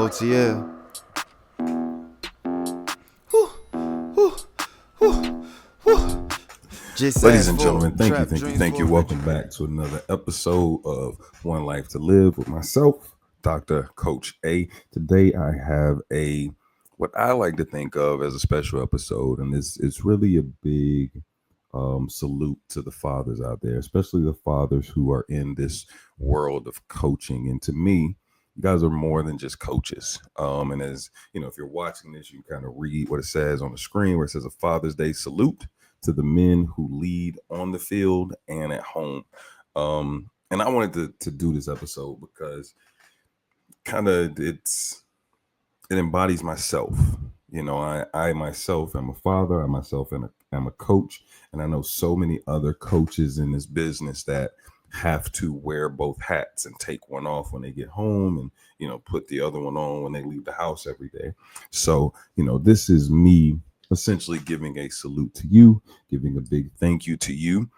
FOTL. Whew, whew, whew, whew. Just Ladies ask and for gentlemen, trap dreams thank for you. a rich Welcome nigga. back to another episode of One Life to Live with myself, Dr. Coach A. Today I have what I like to think of as a special episode, and it's really a big salute to the fathers out there, especially the fathers who are in this world of coaching. And to me, you guys are more than just coaches. And as you know, if you're watching this, you kind of read what it says on the screen where it says a Father's Day salute to the men who lead on the field and at home. And I wanted to do this episode because kind of it embodies myself. You know, I myself am a father. I myself am a coach, and I know so many other coaches in this business that have to wear both hats and take one off when they get home, and put the other one on when they leave the house every day. So this is me essentially giving a salute to you, giving a big thank you to you.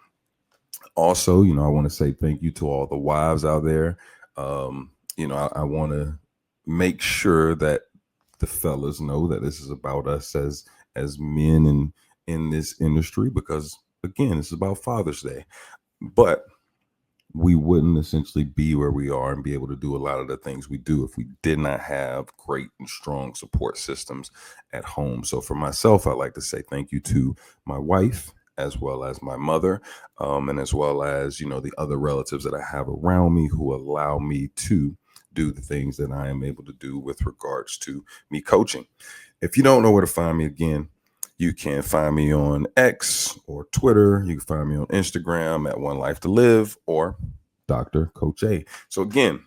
Also, I want to say thank you to all the wives out there. I want to make sure that the fellas know that this is about us as men in this industry, because again, it's about Father's Day. But we wouldn't essentially be where we are and be able to do a lot of the things we do if we did not have great and strong support systems at home. So for myself, I'd like to say thank you to my wife, as well as my mother, and as well as the other relatives that I have around me who allow me to do the things that I am able to do with regards to me coaching. If you don't know where to find me, again, you can find me on X or Twitter. You can find me on Instagram at One Life to Live or Dr. Coach A. So again,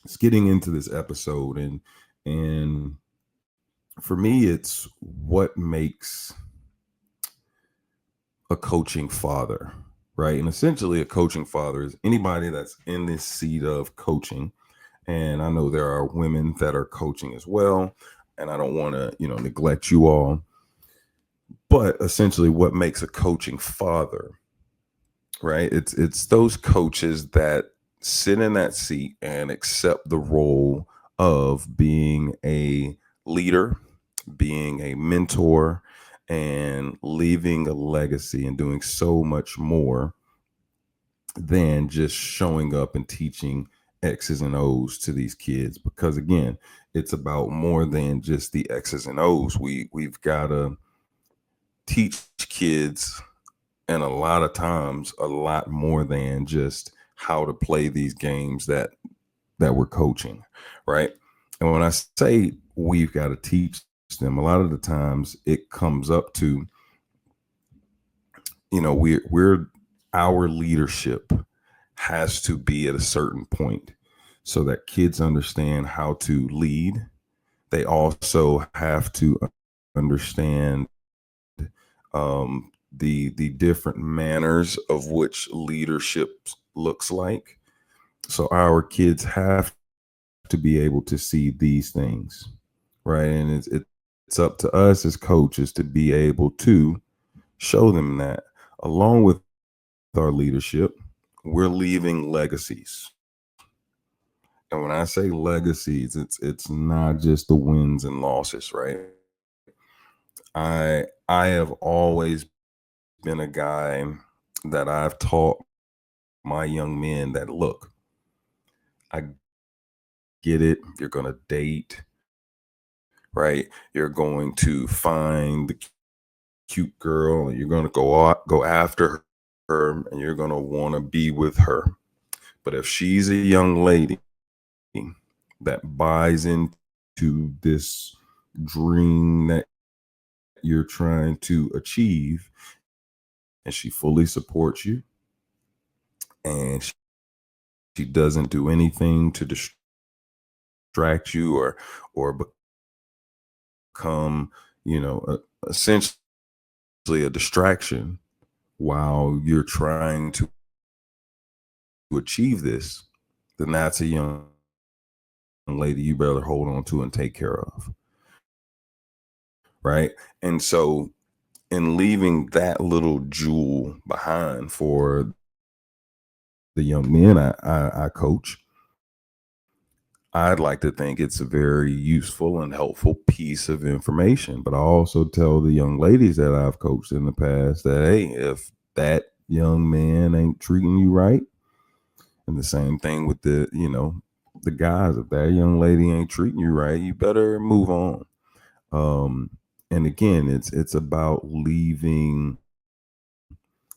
it's getting into this episode, and for me, it's what makes a coaching father, right? And essentially, a coaching father is anybody that's in this seat of coaching. And I know there are women that are coaching as well, and I don't want to, neglect you all. But essentially, what makes a coaching father, right? It's those coaches that sit in that seat and accept the role of being a leader, being a mentor, and leaving a legacy and doing so much more than just showing up and teaching X's and O's to these kids. Because again, it's about more than just the X's and O's. We've got to teach kids, and a lot of times a lot more than just how to play these games that we're coaching, right? And when I say we've got to teach them, a lot of the times it comes up to we're our leadership has to be at a certain point so that kids understand how to lead. They also have to understand the different manners of which leadership looks like. So our kids have to be able to see these things, right? And it's up to us as coaches to be able to show them that. Along with our leadership, we're leaving legacies. And when I say legacies, it's not just the wins and losses, right? I have always been a guy that I've taught my young men that, look, I get it. You're going to date, right? You're going to find the cute girl and you're going to go after her, and you're going to want to be with her. But if she's a young lady that buys into this dream that you're trying to achieve, and she fully supports you, and she doesn't do anything to distract you or become, essentially a distraction while you're trying to achieve this, then that's a young lady you better hold on to and take care of, right? And so in leaving that little jewel behind for the young men I coach, I'd like to think it's a very useful and helpful piece of information. But I also tell the young ladies that I've coached in the past that, hey, if that young man ain't treating you right, and the same thing with the guys, if that young lady ain't treating you right, you better move on. Um, and again, it's about leaving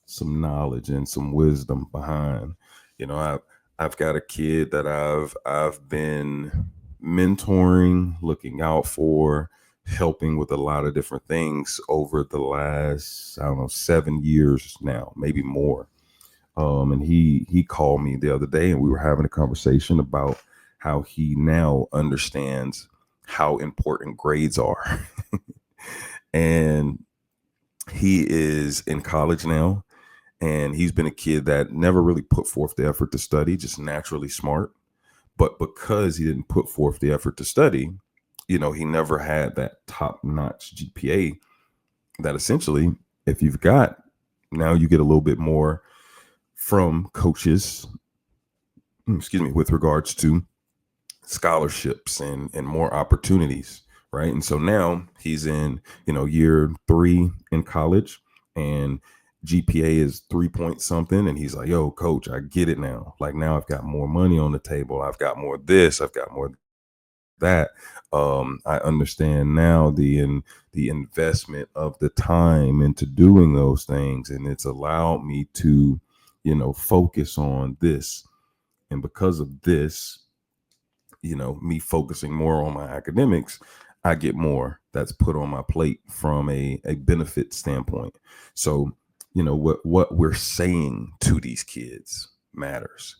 some knowledge and some wisdom behind. I've got a kid that I've been mentoring, looking out for, helping with a lot of different things over the last, I don't know, 7 years now, maybe more. And he called me the other day, and we were having a conversation about how he now understands how important grades are. And he is in college now, and he's been a kid that never really put forth the effort to study, just naturally smart. But because he didn't put forth the effort to study, he never had that top notch GPA that essentially, if you've got, now you get a little bit more from coaches, excuse me, with regards to scholarships and more opportunities, right? And so now he's in, year 3 in college, and GPA is 3 point something, and he's like, yo, coach, I get it now. Like, now I've got more money on the table, I've got more of this, I've got more of that. I understand now the investment of the time into doing those things, and it's allowed me to, focus on this. And because of this, me focusing more on my academics, I get more that's put on my plate from a benefit standpoint. So, what we're saying to these kids matters.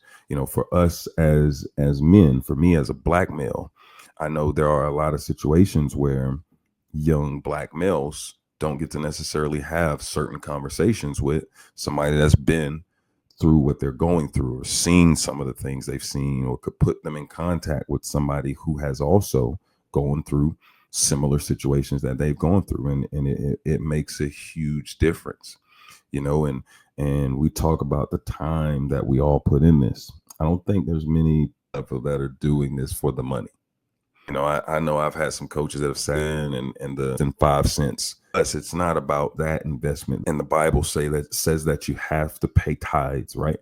For us as men, for me as a black male, I know there are a lot of situations where young black males don't get to necessarily have certain conversations with somebody that's been through what they're going through, or seen some of the things they've seen, or could put them in contact with somebody who has also gone through similar situations that they've gone through. And it makes a huge difference, and we talk about the time that we all put in this. I don't think there's many people that are doing this for the money. I know I've had some coaches that have sat in the in 5 cents. Plus, it's not about that investment. And the Bible says that you have to pay tithes, right?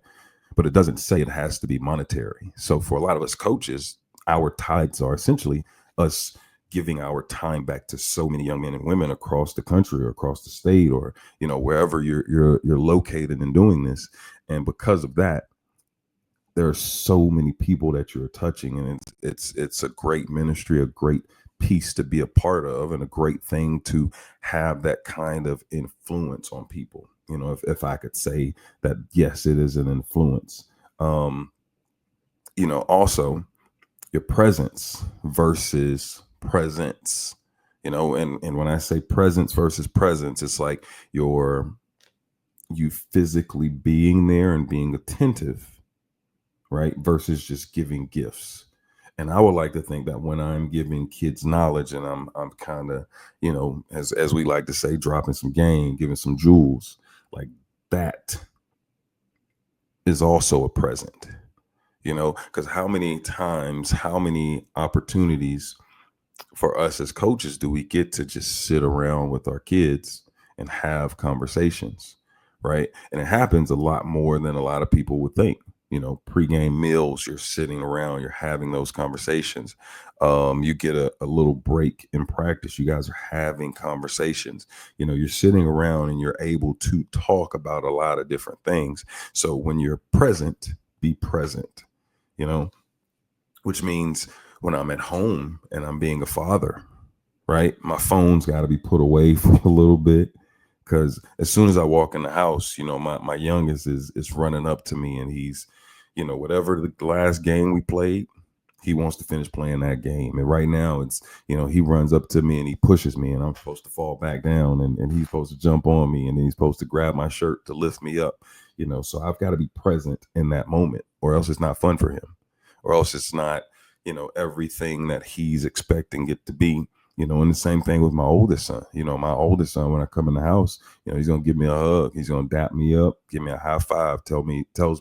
But it doesn't say it has to be monetary. So for a lot of us coaches, our tithes are essentially us giving our time back to so many young men and women across the country, or across the state, or wherever you're located in doing this. And because of that, there are so many people that you're touching, and it's a great ministry, a great piece to be a part of, and a great thing to have that kind of influence on people. If I could say that, yes, it is an influence. um Also, your presence versus presence. And when I say presence versus presence, it's like you physically being there and being attentive, right? Versus just giving gifts. And I would like to think that when I'm giving kids knowledge, and I'm kind of, as we like to say, dropping some game, giving some jewels, like that is also a present, because how many times, how many opportunities for us as coaches do we get to just sit around with our kids and have conversations, right? And it happens a lot more than a lot of people would think. Pregame meals, you're sitting around, you're having those conversations. You get a little break in practice, you guys are having conversations. You're sitting around and you're able to talk about a lot of different things. So when you're present, be present, you know which means when I'm at home and I'm being a father, right? My phone's got to be put away for a little bit, because as soon as I walk in the house, my youngest is running up to me, and he's, whatever the last game we played, he wants to finish playing that game. And right now it's, he runs up to me and he pushes me, and I'm supposed to fall back down, and he's supposed to jump on me, and then he's supposed to grab my shirt to lift me up, so I've got to be present in that moment, or else it's not fun for him, or else it's not, everything that he's expecting it to be. And the same thing with my oldest son. My oldest son, when I come in the house, he's gonna give me a hug, he's gonna dap me up, give me a high five, tells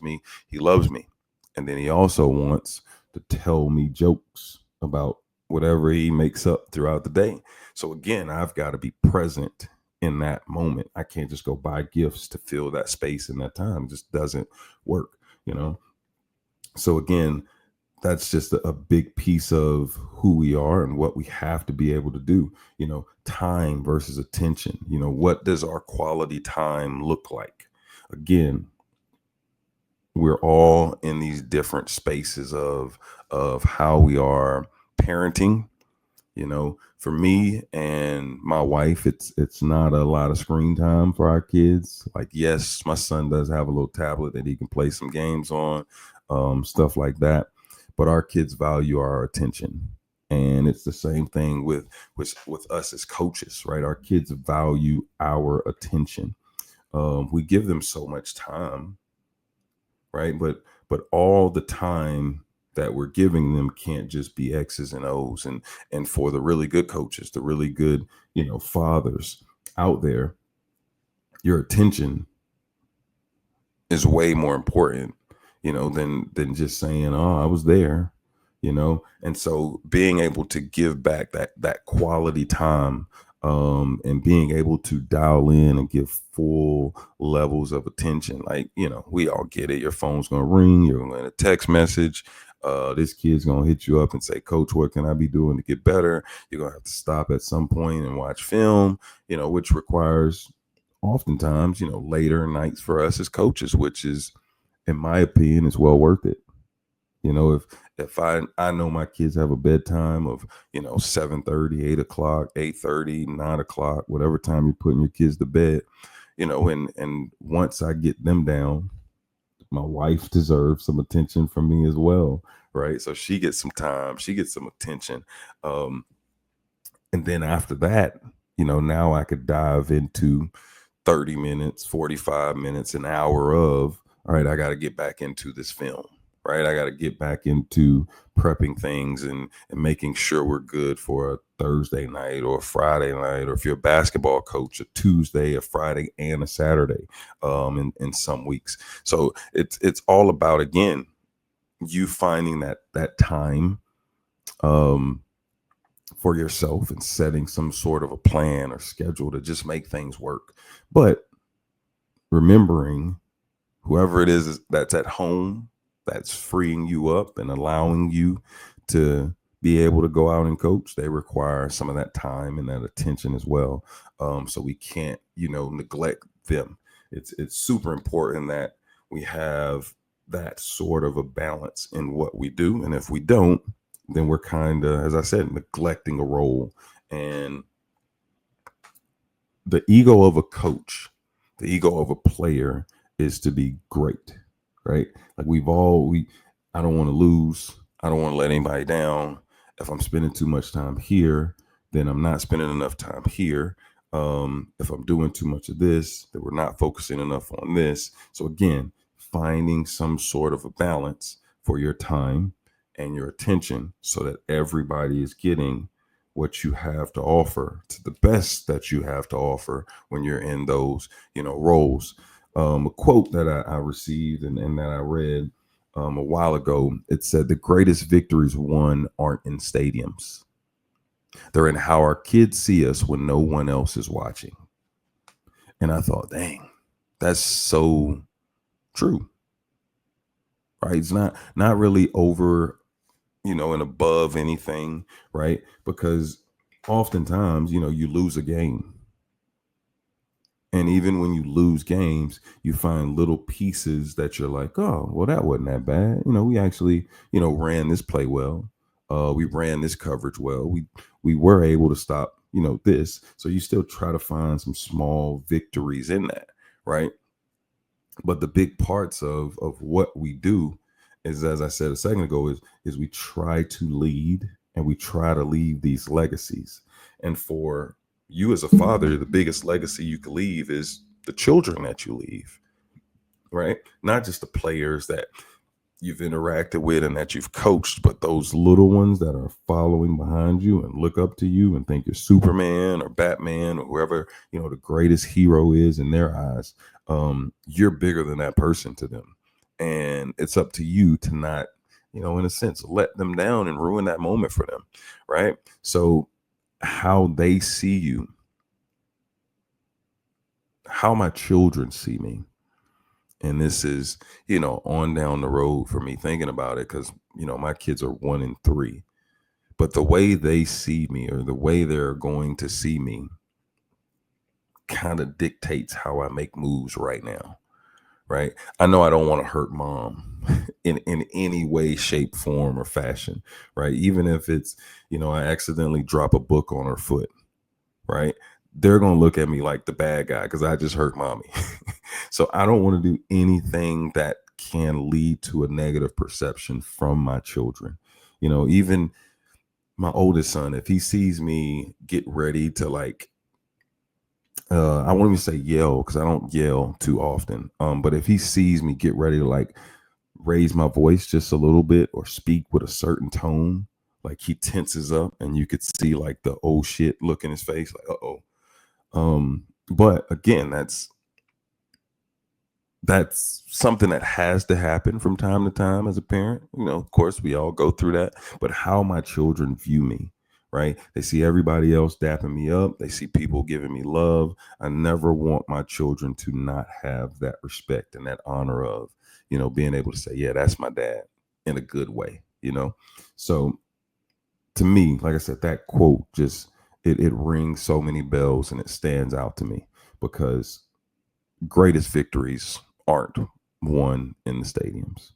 me he loves me. And then he also wants to tell me jokes about whatever he makes up throughout the day. So again, I've got to be present in that moment. I can't just go buy gifts to fill that space in that time. It just doesn't work, you know? So again, that's just a big piece of who we are and what we have to be able to do. Time versus attention. What does our quality time look like? Again, we're all in these different spaces of how we are parenting. For me and my wife, it's not a lot of screen time for our kids. Like, yes, my son does have a little tablet that he can play some games on, stuff like that. But our kids value our attention, and it's the same thing with us as coaches, right? Our kids value our attention. We give them so much time, right? But all the time that we're giving them can't just be X's and O's. And for the really good coaches, the really good, fathers out there, your attention is way more important, than just saying, "Oh, I was there," And so being able to give back that quality time, and being able to dial in and give full levels of attention, like we all get it. Your phone's gonna ring. You're gonna get a text message. This kid's gonna hit you up and say, "Coach, what can I be doing to get better?" You're gonna have to stop at some point and watch film, which requires oftentimes, later nights for us as coaches, which is, in my opinion, is well worth it. If I know my kids have a bedtime of 7:30, 8 o'clock, 8:30, 9 o'clock, whatever time you're putting your kids to bed, and once I get them down, my wife deserves some attention from me as well, right? So she gets some time, she gets some attention, and then after that, now I could dive into 30 minutes, 45 minutes, an hour of, all right, I got to get back into this film, right? I got to get back into prepping things and making sure we're good for a Thursday night or a Friday night, or if you're a basketball coach, a Tuesday, a Friday, and a Saturday, in some weeks. So it's all about, again, you finding that time, for yourself, and setting some sort of a plan or schedule to just make things work. But remembering, whoever it is that's at home, that's freeing you up and allowing you to be able to go out and coach, they require some of that time and that attention as well. So we can't, neglect them. It's super important that we have that sort of a balance in what we do. And if we don't, then we're kind of, as I said, neglecting a role. And the ego of a coach, the ego of a player, is to be great, right? Like I don't want to lose. I don't want to let anybody down. If I'm spending too much time here, then I'm not spending enough time here. If I'm doing too much of this, then we're not focusing enough on this. So again, finding some sort of a balance for your time and your attention so that everybody is getting what you have to offer to the best that you have to offer when you're in those, roles. A quote that I received and that I read a while ago, it said, "The greatest victories won aren't in stadiums. They're in how our kids see us when no one else is watching." And I thought, dang, that's so true, right? It's not really over, and above anything, right? Because oftentimes, you lose a game. And even when you lose games, you find little pieces that you're like, "Oh, well, that wasn't that bad. We actually, ran this play well. We ran this coverage well. We were able to stop, this." So you still try to find some small victories in that, right? But the big parts of what we do is, as I said a second ago, is we try to lead, and we try to leave these legacies. And for you as a father, the biggest legacy you can leave is the children that you leave, right? Not just the players that you've interacted with and that you've coached, but those little ones that are following behind you and look up to you and think you're Superman or Batman or whoever, the greatest hero is in their eyes. You're bigger than that person to them. And it's up to you to not, in a sense, let them down and ruin that moment for them, right? So how they see you, how my children see me, and this is, on down the road for me thinking about it, because, my kids are 1 and 3, but the way they see me or the way they're going to see me kind of dictates how I make moves right now. Right. I know I don't want to hurt mom in any way, shape, form, or fashion. Right. Even if it's, I accidentally drop a book on her foot. Right. They're going to look at me like the bad guy because I just hurt mommy. So I don't want to do anything that can lead to a negative perception from my children. Even my oldest son, if he sees me get ready to like, I won't even say yell because I don't yell too often. But if he sees me get ready to like raise my voice just a little bit or speak with a certain tone, like he tenses up and you could see like the oh shit look in his face, like uh-oh. But again, that's something that has to happen from time to time as a parent. Of course, we all go through that, but how my children view me, right? They see everybody else dapping me up. They see people giving me love. I never want my children to not have that respect and that honor of, being able to say, yeah, that's my dad in a good way. So to me, like I said, that quote just, it rings so many bells and it stands out to me because greatest victories aren't won in the stadiums,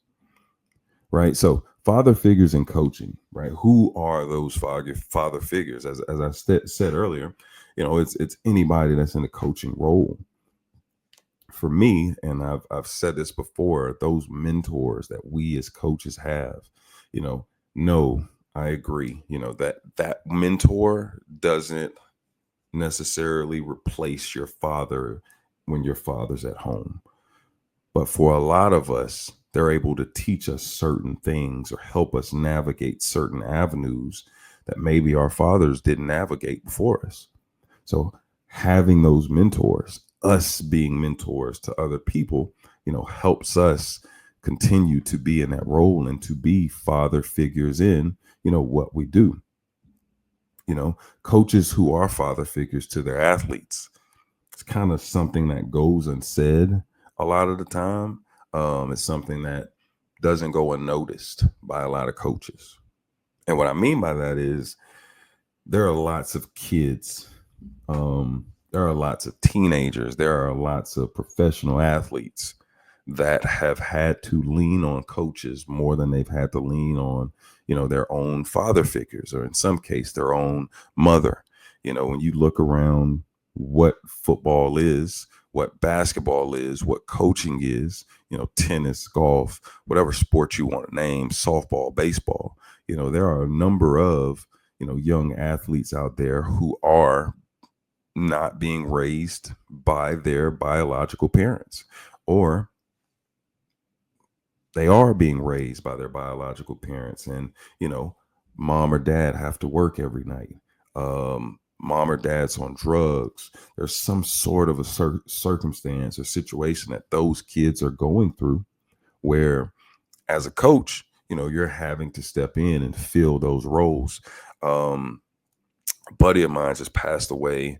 right? So father figures in coaching, right? Who are those father figures? As I said earlier, it's anybody that's in a coaching role. For me, and I've said this before, those mentors that we as coaches have, you know, no, I agree, that mentor doesn't necessarily replace your father when your father's at home. But for a lot of us, they're able to teach us certain things or help us navigate certain avenues that maybe our fathers didn't navigate before us. So having those mentors, us being mentors to other people, helps us continue to be in that role and to be father figures in, what we do. Coaches who are father figures to their athletes, it's kind of something that goes unsaid a lot of the time. It's something that doesn't go unnoticed by a lot of coaches. And what I mean by that is there are lots of kids, there are lots of teenagers, there are lots of professional athletes that have had to lean on coaches more than they've had to lean on, their own father figures, or in some case, their own mother. When you look around what football is, what basketball is, what coaching is, tennis, golf, whatever sport you want to name, softball, baseball, there are a number of, young athletes out there who are not being raised by their biological parents, or they are being raised by their biological parents, and mom or dad have to work every night. Mom or dad's on drugs. There's some sort of a circumstance or situation that those kids are going through where, as a coach, you're having to step in and fill those roles. A buddy of mine just passed away,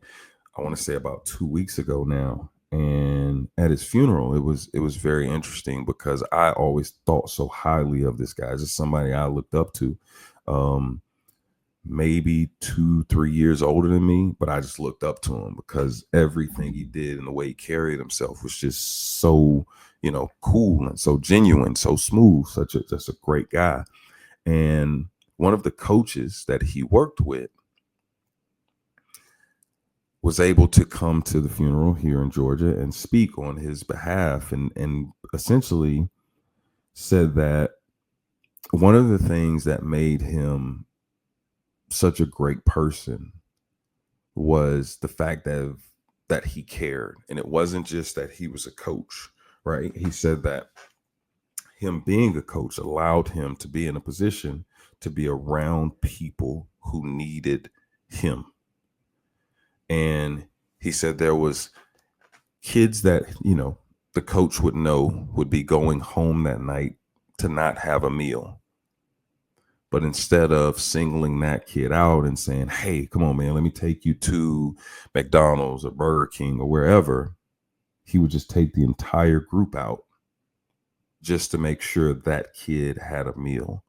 I want to say about 2 weeks ago now. And at his funeral, it was very interesting because I always thought so highly of this guy. Just somebody I looked up to. Maybe 2-3 years older than me, but I just looked up to him because everything he did and the way he carried himself was just so, cool and so genuine, so smooth, just a great guy. And one of the coaches that he worked with was able to come to the funeral here in Georgia and speak on his behalf, and essentially said that one of the things that made him such a great person was the fact that he cared. And it wasn't just that he was a coach, right? He said that him being a coach allowed him to be in a position to be around people who needed him. And he said there was kids that, the coach would know would be going home that night to not have a meal. But instead of singling that kid out and saying, hey, come on, man, let me take you to McDonald's or Burger King or wherever, he would just take the entire group out just to make sure that kid had a meal.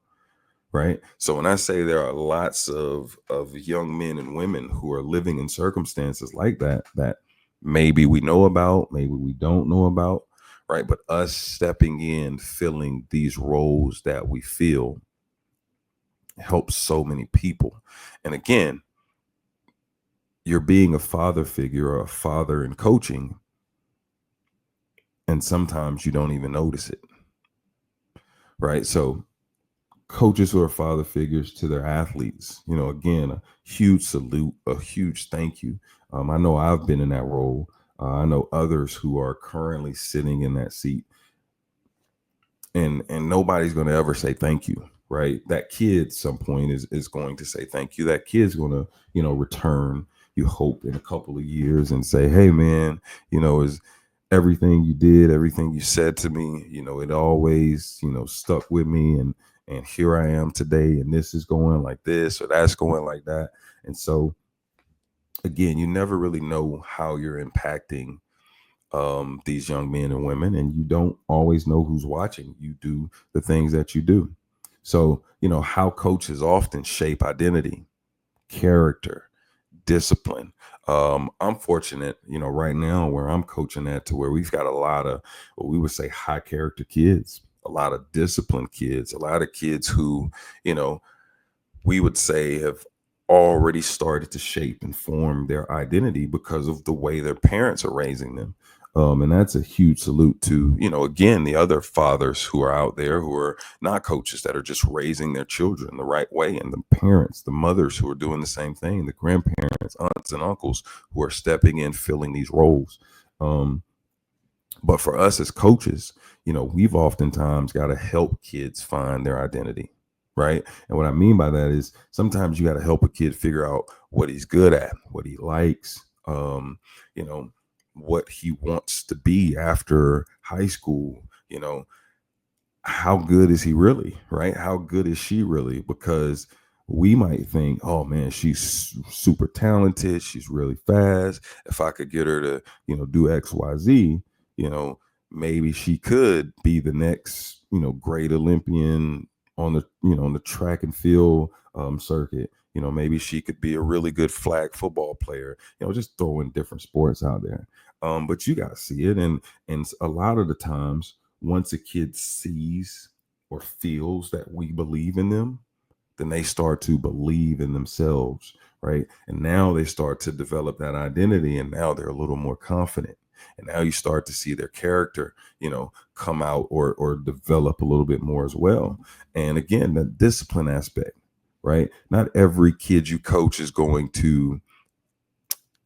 Right. So when I say there are lots of young men and women who are living in circumstances like that, that maybe we know about, maybe we don't know about, right? But us stepping in, filling these roles that we feel helps so many people. And again, you're being a father figure or a father in coaching, and sometimes you don't even notice it. Right. So coaches who are father figures to their athletes, again, a huge salute, a huge thank you. I know I've been in that role. I know others who are currently sitting in that seat, and nobody's going to ever say thank you, right? That kid at some point is going to say thank you. That kid's going to, return, you hope, in a couple of years and say, hey man, is everything you did, everything you said to me, it always, stuck with me, and here I am today, and this is going like this or that's going like that. And so again, you never really know how you're impacting these young men and women, and you don't always know who's watching you do the things that you do. So, how coaches often shape identity, character, discipline. I'm fortunate, right now where I'm coaching at, to where we've got a lot of what we would say high character kids, a lot of disciplined kids, a lot of kids who, you know, we would say have already started to shape and form their identity because of the way their parents are raising them. And that's a huge salute to, again, the other fathers who are out there who are not coaches, that are just raising their children the right way, and the parents, the mothers who are doing the same thing, the grandparents, aunts, and uncles who are stepping in, filling these roles. Um, but for us as coaches, we've oftentimes got to help kids find their identity, right? And what I mean by that is sometimes you got to help a kid figure out what he's good at, what he likes, you know, what he wants to be after high school, how good is he really, right? How good is she really? Because we might think, oh man, she's super talented, she's really fast. If I could get her to, do X, Y, Z, you know, maybe she could be the next, great Olympian on the, on the track and field circuit. Maybe she could be a really good flag football player, just throwing different sports out there. But you got to see it. And a lot of the times, once a kid sees or feels that we believe in them, then they start to believe in themselves, right? And now they start to develop that identity, and now they're a little more confident. And now you start to see their character, come out or develop a little bit more as well. And again, the discipline aspect, right? Not every kid you coach is going to,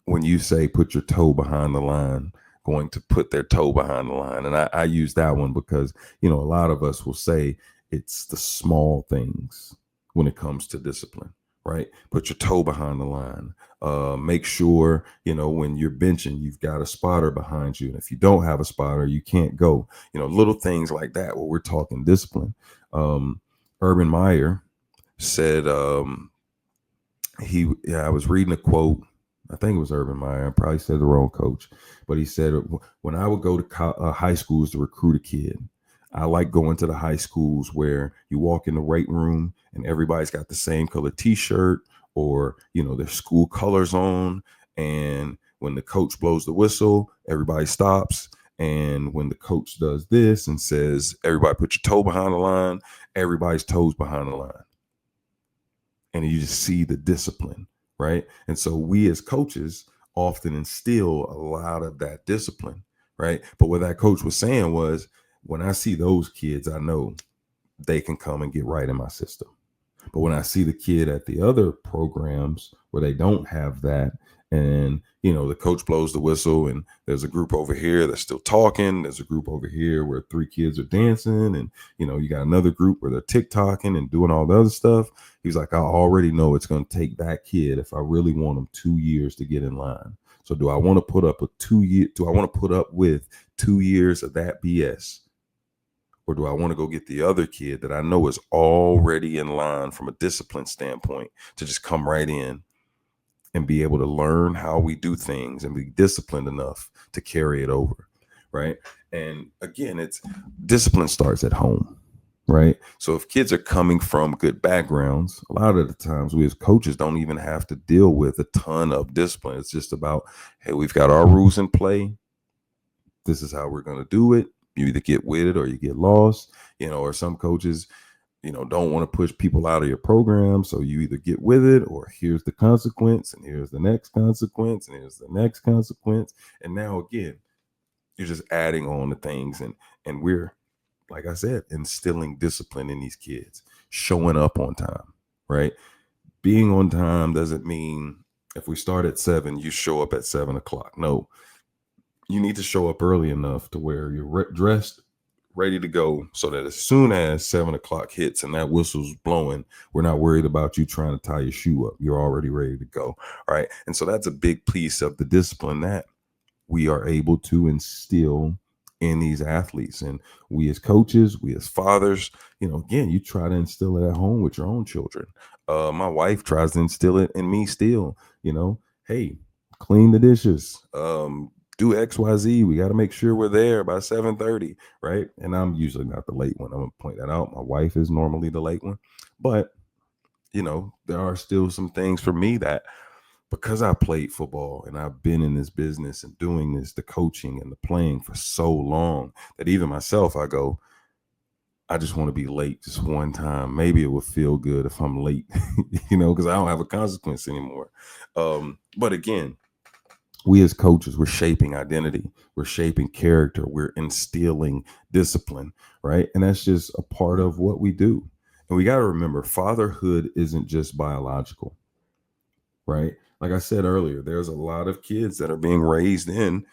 when you say put your toe behind the line, going to put their toe behind the line. And I use that one because, a lot of us will say it's the small things when it comes to discipline, right? Put your toe behind the line. Make sure, when you're benching, you've got a spotter behind you. And if you don't have a spotter, you can't go, little things like that where we're talking discipline. Urban Meyer said, I was reading a quote. I think it was Urban Meyer. I probably said the wrong coach, but he said, when I would go to high schools to recruit a kid, I like going to the high schools where you walk in the weight room and everybody's got the same color T-shirt, or their school colors on. And when the coach blows the whistle, everybody stops. And when the coach does this and says, everybody put your toe behind the line, everybody's toes behind the line. And you just see the discipline, right? And so we as coaches often instill a lot of that discipline, right? But what that coach was saying was, when I see those kids, I know they can come and get right in my system. But when I see the kid at the other programs where they don't have that, and the coach blows the whistle and there's a group over here that's still talking, there's a group over here where 3 kids are dancing, and you got another group where they're TikToking and doing all the other stuff. He's like, I already know it's going to take that kid, if I really want him, 2 years to get in line. So do I want to put up with 2 years of that BS? Or do I want to go get the other kid that I know is already in line from a discipline standpoint to just come right in and be able to learn how we do things and be disciplined enough to carry it over, right? And again, it's discipline starts at home, right? So if kids are coming from good backgrounds, a lot of the times we as coaches don't even have to deal with a ton of discipline. It's just about, hey, we've got our rules in play. This is how we're going to do it. You either get with it or you get lost, or some coaches, don't want to push people out of your program. So you either get with it or here's the consequence and here's the next consequence and here's the next consequence. And now again, you're just adding on to things. And we're, like I said, instilling discipline in these kids, showing up on time, right? Being on time doesn't mean if we start at 7, you show up at 7 o'clock. No, you need to show up early enough to where you're dressed, ready to go, so that as soon as 7 o'clock hits and that whistle's blowing, we're not worried about you trying to tie your shoe up. You're already ready to go. All right. And so that's a big piece of the discipline that we are able to instill in these athletes. And we as coaches, we as fathers, again, you try to instill it at home with your own children. My wife tries to instill it in me still, hey, clean the dishes, do XYZ. We got to make sure we're there by 7:30, right? And I'm usually not the late one. I'm gonna point that out. My wife is normally the late one, but there are still some things for me that, because I played football and I've been in this business and doing this, the coaching and the playing for so long, that even myself, I go, I just want to be late just one time. Maybe it would feel good if I'm late, because I don't have a consequence anymore. But again, we as coaches, we're shaping identity, we're shaping character, we're instilling discipline, right? And that's just a part of what we do. And we got to remember, fatherhood isn't just biological, right? Like I said earlier, there's a lot of kids that are being raised in,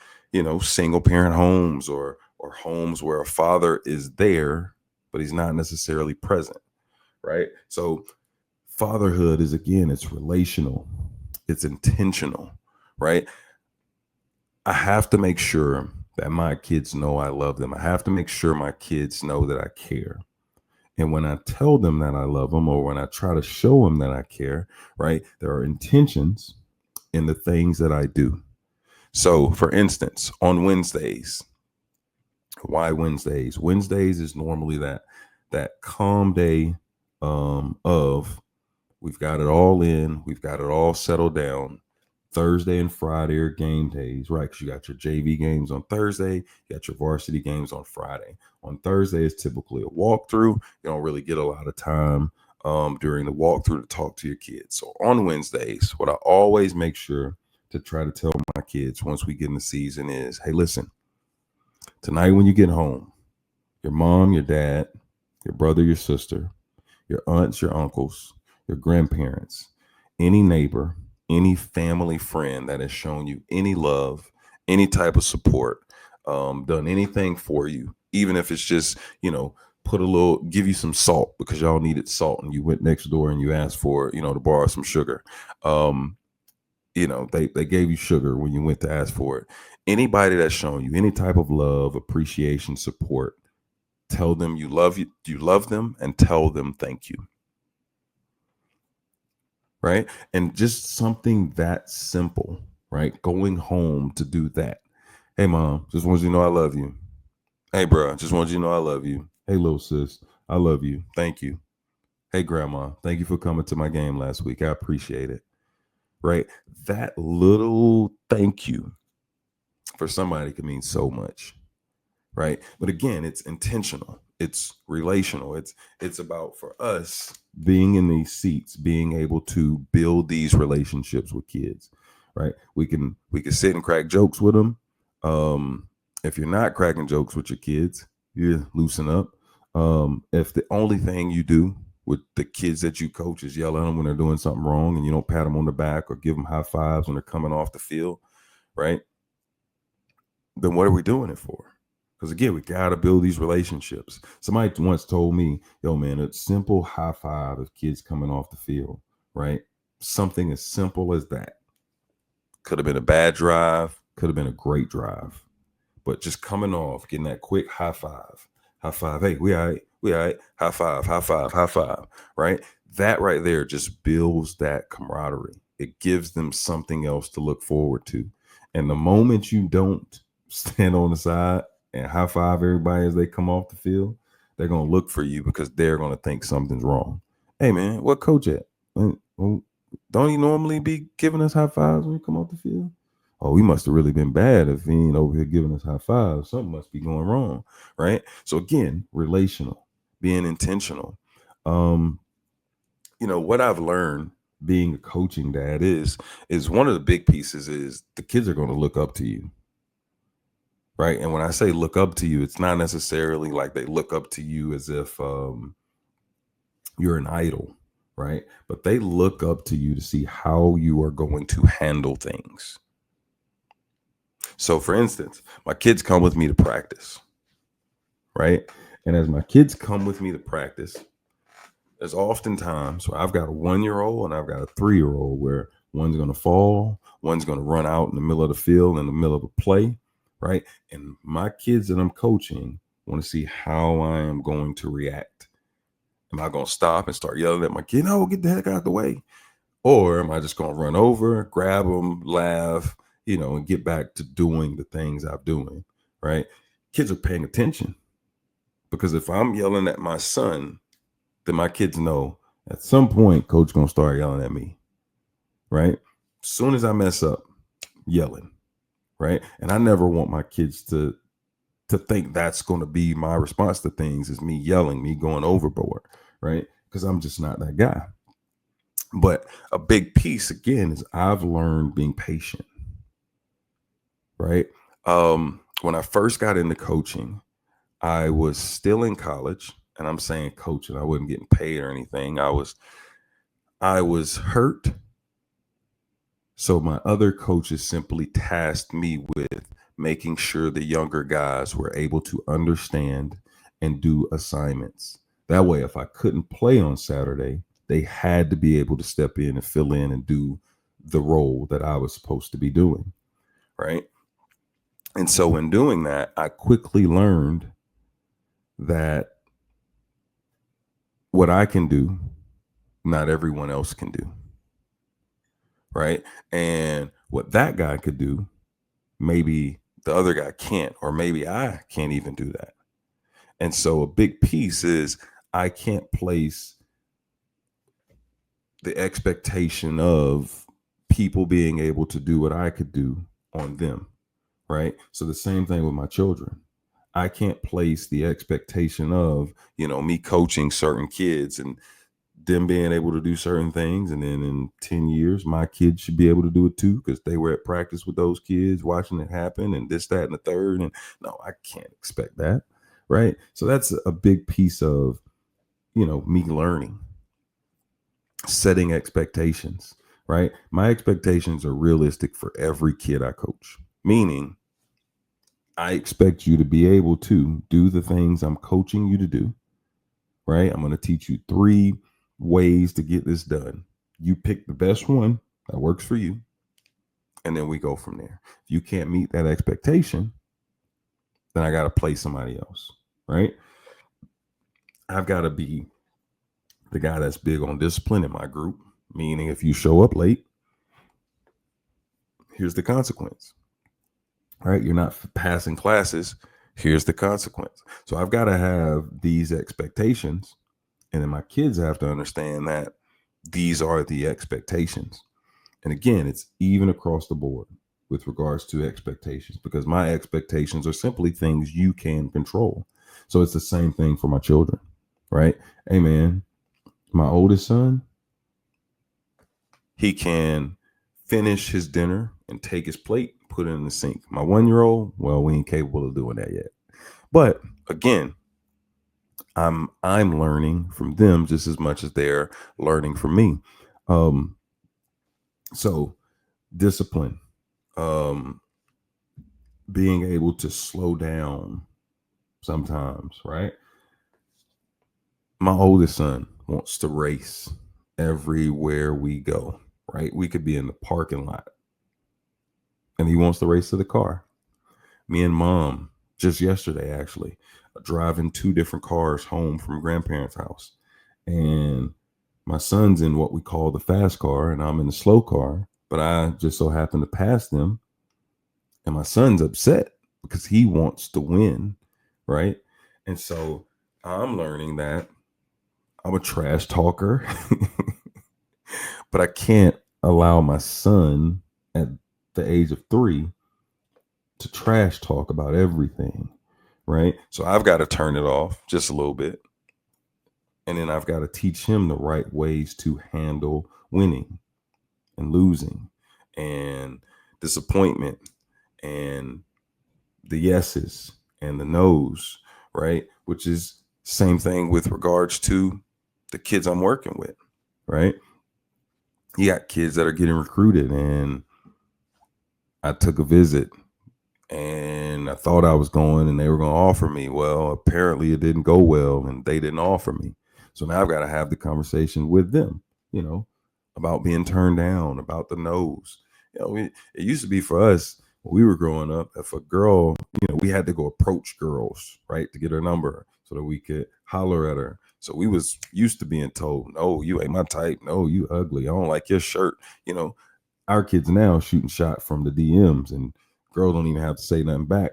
single parent homes or homes where a father is there, but he's not necessarily present, right? So fatherhood is, again, it's relational, it's intentional, right? I have to make sure that my kids know I love them. I have to make sure my kids know that I care. And when I tell them that I love them, or when I try to show them that I care, right, there are intentions in the things that I do. So, for instance, on Wednesdays, why Wednesdays? Wednesdays is normally that calm day of we've got it all in, we've got it all settled down. Thursday and Friday are game days, right? Because you got your JV games on Thursday, you got your varsity games on Friday. On Thursday is typically a walkthrough. You don't really get a lot of time during the walkthrough to talk to your kids. So on Wednesdays, what I always make sure to try to tell my kids once we get in the season is, hey, listen, tonight when you get home, your mom, your dad, your brother, your sister, your aunts, your uncles, your grandparents, any neighbor, any family friend that has shown you any love, any type of support, done anything for you, even if it's just, give you some salt because y'all needed salt and you went next door and you asked for, to borrow some sugar. They gave you sugar when you went to ask for it. Anybody that's shown you any type of love, appreciation, support, tell them you love them, and tell them thank you. Right. And just something that simple, right? Going home to do that. Hey, mom, just want you to know I love you. Hey, bro, just want you to know I love you. Hey, little sis, I love you. Thank you. Hey, grandma, thank you for coming to my game last week. I appreciate it. Right. That little thank you for somebody could mean so much. Right. But again, it's intentional, it's relational, it's about, for us, being in these seats, being able to build these relationships with kids. Right. We can sit and crack jokes with them. If you're not cracking jokes with your kids, you loosen up. If the only thing you do with the kids that you coach is yell at them when they're doing something wrong, and you don't pat them on the back or give them high fives when they're coming off the field, right, then what are we doing it for? Because again, we got to build these relationships. Somebody once told me, yo, man, a simple high five of kids coming off the field, right? Something as simple as that. Could have been a bad drive, could have been a great drive. But just coming off, getting that quick high five, high five. Hey, we all right. High five, high five, high five. Right. That right there just builds that camaraderie. It gives them something else to look forward to. And the moment you don't stand on the side and high five everybody as they come off the field, they're gonna look for you because they're gonna think something's wrong. Hey man, what coach at? Well, don't he normally be giving us high fives when we come off the field? Oh, he must have really been bad if he ain't over here giving us high fives. Something must be going wrong, right? So again, relational, being intentional. Um, what I've learned being a coaching dad is one of the big pieces is the kids are going to look up to you, right? And when I say look up to you, it's not necessarily like they look up to you as if you're an idol, right? But they look up to you to see how you are going to handle things. So, for instance, my kids come with me to practice, right? And as my kids come with me to practice, there's often times where I've got a 1 year old and I've got a 3 year old where one's going to fall, one's going to run out in the middle of the field in the middle of a play, right? And my kids that I'm coaching want to see how I am going to react. Am I going to stop and start yelling at my kid, no, get the heck out of the way? Or am I just going to run over, grab them, laugh, and get back to doing the things I'm doing, right? Kids are paying attention because if I'm yelling at my son, then my kids know at some point coach going to start yelling at me, right? As soon as I mess up, yelling, right? And I never want my kids to think that's going to be my response to things is me yelling, me going overboard, right? Because I'm just not that guy. But a big piece again is I've learned being patient, right? When I first got into coaching, I was still in college, and I'm saying coaching, I wasn't getting paid or anything. I was hurt. So my other coaches simply tasked me with making sure the younger guys were able to understand and do assignments. That way, if I couldn't play on Saturday, they had to be able to step in and fill in and do the role that I was supposed to be doing. Right. And so in doing that, I quickly learned that what I can do, not everyone else can do. Right. And what that guy could do, maybe the other guy can't, or maybe I can't even do that. And so a big piece is I can't place the expectation of people being able to do what I could do on them. Right. So the same thing with my children. I can't place the expectation of, me coaching certain kids and them being able to do certain things. And then in 10 years, my kids should be able to do it too, because they were at practice with those kids watching it happen and this, that, and the third. And no, I can't expect that. Right. So that's a big piece of, me learning, setting expectations. Right. My expectations are realistic for every kid I coach, meaning I expect you to be able to do the things I'm coaching you to do. Right. I'm going to teach you 3 ways to get this done. You pick the best one that works for you, and then we go from there. If you can't meet that expectation, then I got to play somebody else. Right. I've got to be the guy that's big on discipline in my group, meaning if you show up late, here's the consequence. All right. You're not passing classes. Here's the consequence. So I've got to have these expectations. And then my kids have to understand that these are the expectations. And again, it's even across the board with regards to expectations, because my expectations are simply things you can control. So it's the same thing for my children, right? Hey, man, my oldest son, he can finish his dinner and take his plate, put it in the sink. My 1 year old, well, we ain't capable of doing that yet. But again, I'm learning from them just as much as they're learning from me. So discipline, being able to slow down sometimes, right? My oldest son wants to race everywhere we go, right? We could be in the parking lot and he wants to race to the car. Me and mom, just yesterday, actually, driving two different cars home from grandparents' house. And my son's in what we call the fast car, and I'm in the slow car. But I just so happen to pass them, and my son's upset because he wants to win, right? And so I'm learning that I'm a trash talker, but I can't allow my son at the age of 3 to trash talk about everything, right? So I've got to turn it off just a little bit. And then I've got to teach him the right ways to handle winning and losing and disappointment and the yeses and the nos, right? Which is same thing with regards to the kids I'm working with, right? You got kids that are getting recruited, and I took a visit and I thought I was going and they were going to offer me. Well, apparently it didn't go well and they didn't offer me. So now I've got to have the conversation with them, you know, about being turned down, about the no's. It used to be for us when we were growing up, if a girl, we had to go approach girls, right, to get her number so that we could holler at her. So we was used to being told, no, you ain't my type. No, you ugly. I don't like your shirt. Our kids now shooting shot from the DMs, and girls don't even have to say nothing back.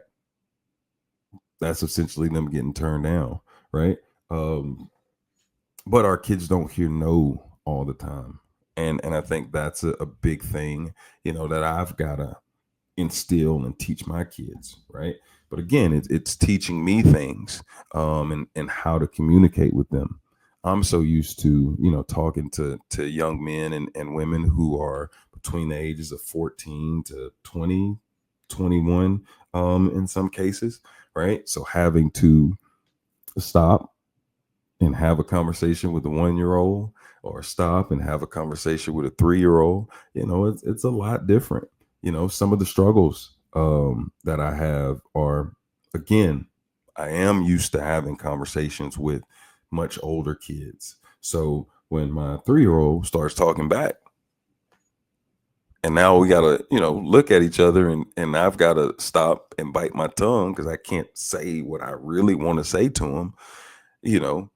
That's essentially them getting turned down, right? But our kids don't hear no all the time, and I think that's a big thing, that I've gotta instill and teach my kids, right? But again, it's teaching me things, and how to communicate with them. I'm so used to talking to young men and women who are between the ages of 14 to 20, 21, in some cases, right? So having to stop and have a conversation with a 1 year old, or stop and have a conversation with a 3 year old, it's a lot different. Some of the struggles that I have are, again, I am used to having conversations with much older kids. So when my 3 year old starts talking back, and now we gotta, look at each other, and I've gotta stop and bite my tongue because I can't say what I really want to say to him. You know,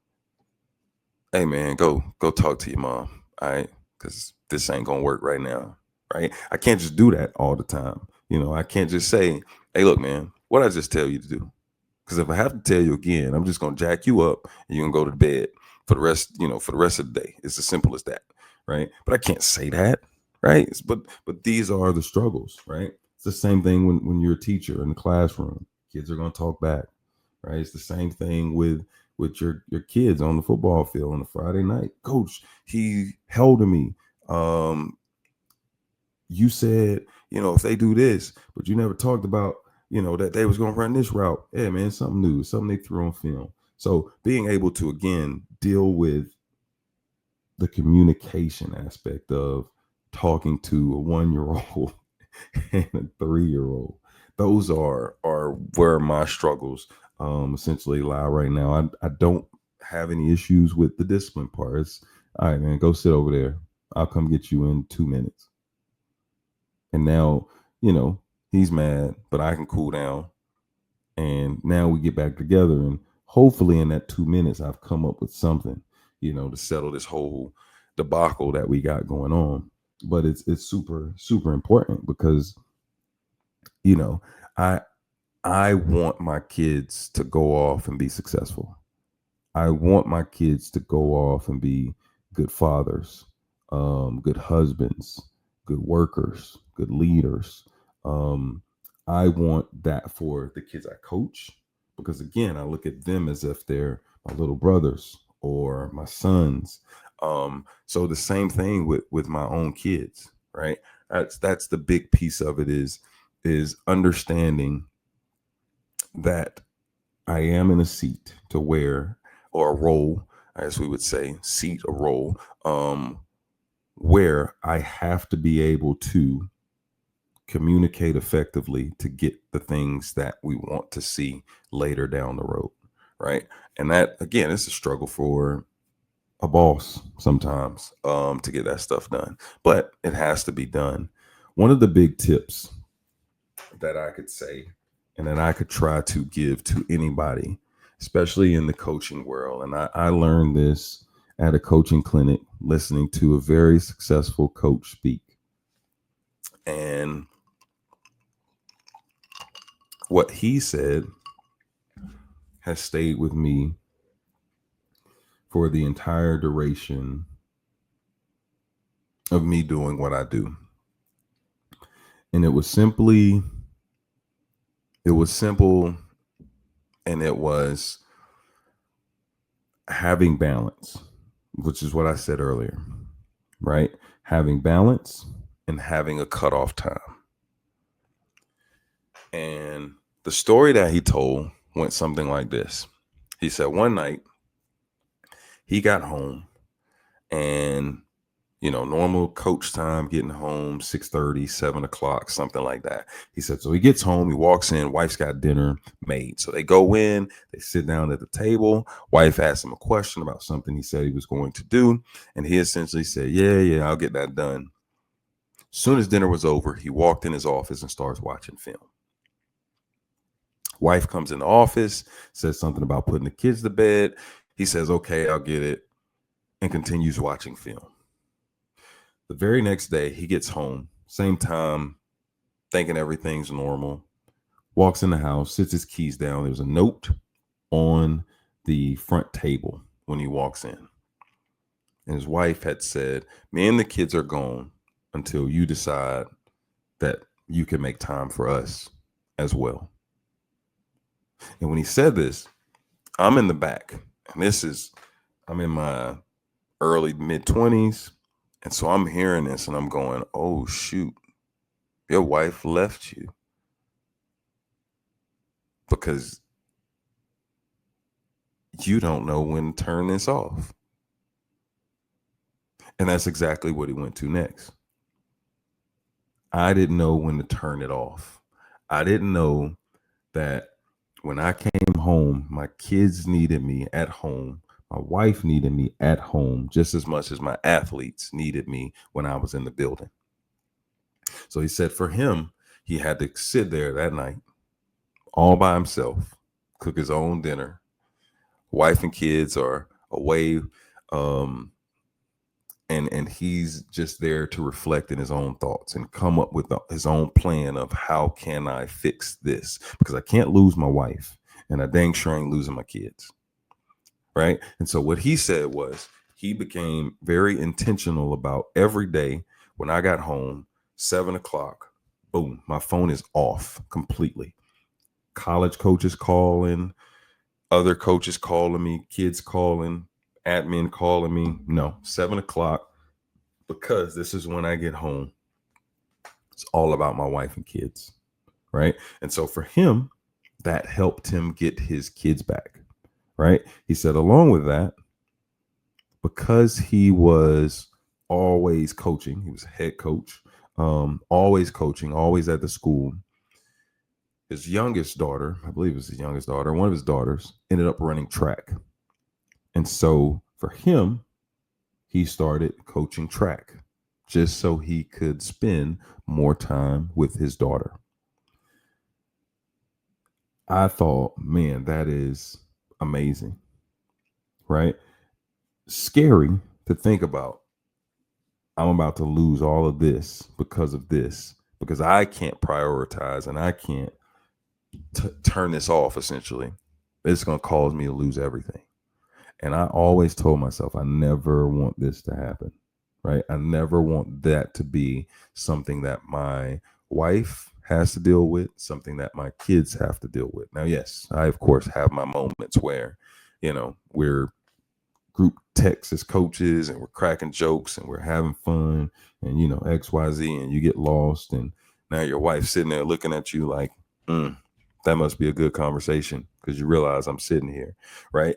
hey man, go talk to your mom, all right? Because this ain't gonna work right now, right? I can't just do that all the time. I can't just say, hey, look, man, what I just tell you to do? Because if I have to tell you again, I'm just gonna jack you up and you're gonna go to bed for the rest of the day. It's as simple as that, right? But I can't say that, right? But these are the struggles, right? It's the same thing when you're a teacher in the classroom. Kids are gonna talk back, right? It's the same thing with your kids on the football field on a Friday night. Coach, he held to me. You said, if they do this, but you never talked about, that they was going to run this route. Yeah, man, something new, something they threw on film. So being able to, again, deal with the communication aspect of talking to a 1 year old and a 3 year old, those are where my struggles essentially lie right now. I don't have any issues with the discipline part. It's all right, man, go sit over there. I'll come get you in 2 minutes. And now, he's mad, but I can cool down. And now we get back together. And hopefully in that 2 minutes, I've come up with something, to settle this whole debacle that we got going on. But it's super, super important because, you know, I I want my kids to go off and be successful. I want my kids to go off and be good fathers, good husbands, good workers, good leaders. Um, I want that for the kids I coach because, again, I look at them as if they're my little brothers or my sons. So the same thing with my own kids, right? That's the big piece of it is understanding that I am in a seat to where, or a role, as we would say, seat, a role, where I have to be able to communicate effectively to get the things that we want to see later down the road, right? And that, again, it's a struggle for a boss sometimes, to get that stuff done, but it has to be done. One of the big tips that I could say and that I could try to give to anybody, especially in the coaching world. And I learned this at a coaching clinic, listening to a very successful coach speak. And what he said has stayed with me for the entire duration of me doing what I do. And it was simple, and it was having balance, which is what I said earlier, right? Having balance and having a cutoff time. And the story that he told went something like this. He said one night he got home and, normal coach time, getting home 6:30, 7 o'clock, something like that. He said, so he gets home, he walks in, wife's got dinner made. So they go in, they sit down at the table. Wife asked him a question about something he said he was going to do. And he essentially said, yeah, I'll get that done. As soon as dinner was over, he walked in his office and starts watching film. Wife comes in the office, says something about putting the kids to bed. He says, okay, I'll get it, and continues watching film. The very next day, he gets home, same time, thinking everything's normal, walks in the house, sits his keys down. There's a note on the front table when he walks in. And his wife had said, me and the kids are gone until you decide that you can make time for us as well. And when he said this, I'm in the back. And I'm in my early mid-20s. And so I'm hearing this and I'm going, oh, shoot, your wife left you because you don't know when to turn this off. And that's exactly what he went to next. I didn't know when to turn it off. I didn't know that when I came home, my kids needed me at home. My wife needed me at home just as much as my athletes needed me when I was in the building. So he said for him, he had to sit there that night all by himself, cook his own dinner. Wife and kids are away. And he's just there to reflect in his own thoughts and come up with his own plan of how can I fix this? Because I can't lose my wife and I dang sure ain't losing my kids. Right. And so what he said was he became very intentional about every day when I got home, 7 o'clock, boom, my phone is off completely. College coaches calling, other coaches calling me, kids calling, admin calling me. No, 7 o'clock, because this is when I get home. It's all about my wife and kids. Right. And so for him, that helped him get his kids back. Right. He said, along with that, because he was always coaching, he was head coach, always coaching, always at the school. His youngest daughter, I believe it was his youngest daughter, one of his daughters, ended up running track. And so for him, he started coaching track just so he could spend more time with his daughter. I thought, man, that is amazing, right? Scary to think about. I'm about to lose all of this, because I can't prioritize and I can't turn this off, essentially. It's going to cause me to lose everything. And I always told myself, I never want this to happen, right? I never want that to be something that my wife has to deal with, something that my kids have to deal with. Now, yes, I, of course, have my moments where, we're group texts as coaches and we're cracking jokes and we're having fun and, XYZ, and you get lost. And now your wife's sitting there looking at you like, that must be a good conversation because you realize I'm sitting here, right?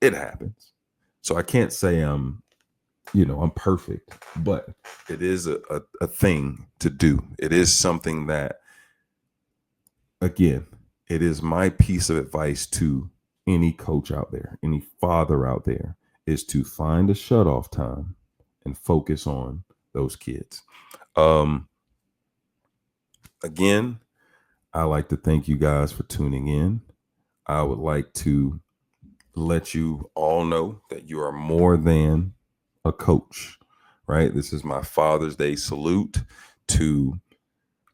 It happens. So I can't say I'm perfect, but it is a thing to do. It is something that, again, it is my piece of advice to any coach out there, any father out there, is to find a shut off time and focus on those kids. Again, I like to thank you guys for tuning in. I would like to let you all know that you are more than a coach, right? This is my Father's Day salute to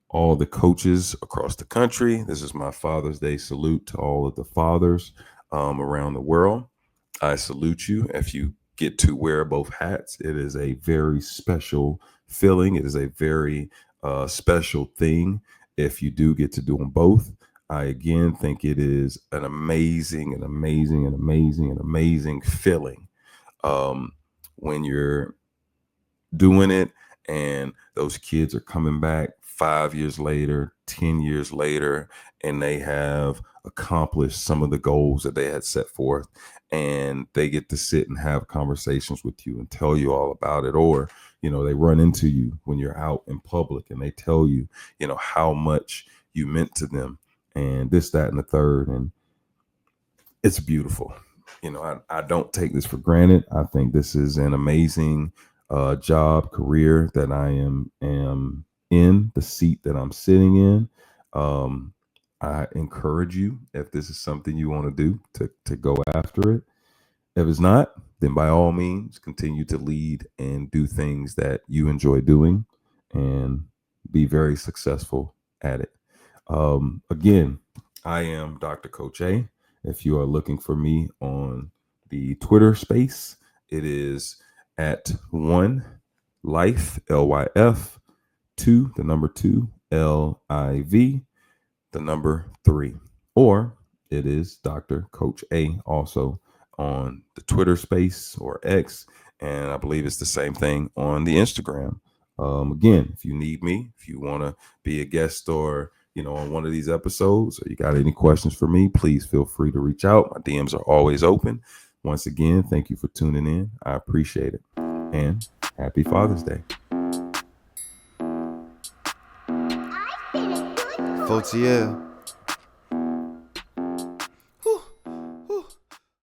all the coaches across the country. This is my Father's Day salute to all of the fathers around the world. I salute you. If you get to wear both hats, it is a very special feeling. It is a very special thing if you do get to do them both. I again think it is an amazing feeling when you're doing it and those kids are coming back 5 years later, 10 years later, and they have accomplished some of the goals that they had set forth, and they get to sit and have conversations with you and tell you all about it. Or they run into you when you're out in public and they tell you how much you meant to them, and this, that, and the third. And it's beautiful. I don't take this for granted. I think this is an amazing job, career that I am in, the seat that I'm sitting in. I encourage you, if this is something you want to do, to go after it. If it's not, then by all means, continue to lead and do things that you enjoy doing and be very successful at it. Again, I am Dr. Coach A. If you are looking for me on the Twitter space, it is at one life, LYF, two, the number two, LIV, the number three. Or it is Dr. Coach A also on the Twitter space or X. And I believe it's the same thing on the Instagram. Again, if you need me, if you want to be a guest or on one of these episodes, or you got any questions for me, please feel free to reach out. My DMs are always open. Once again, thank you for tuning in. I appreciate it. And happy Father's Day. Fautier.